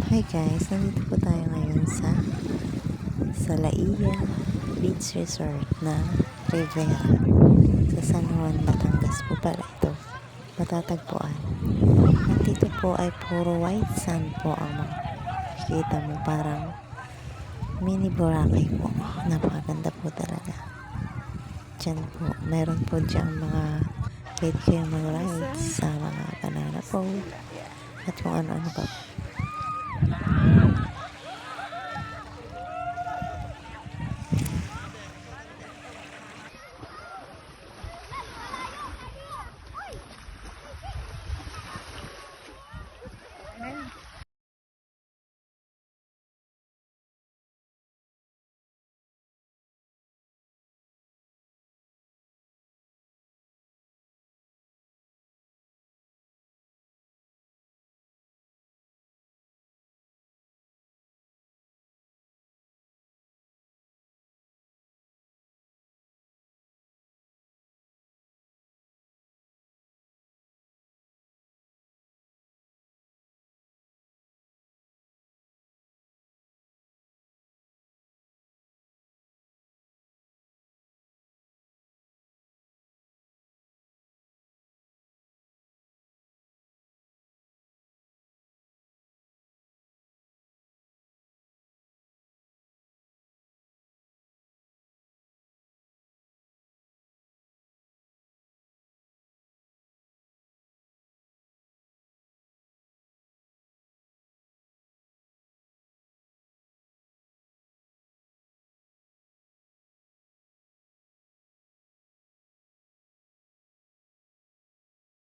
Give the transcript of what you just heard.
Hi guys, nandito po tayo ngayon sa Laia Beach Resort ng Rivera sa San Juan, Batangas po pala ito matatagpuan. At dito po ay puro white sand po ang makikita mo, parang mini Boracay po. Napakaganda po talaga. Diyan po, meron po diyang mga pwede kayong mag-ride sa mga banana boat at kung ano-ano pa po.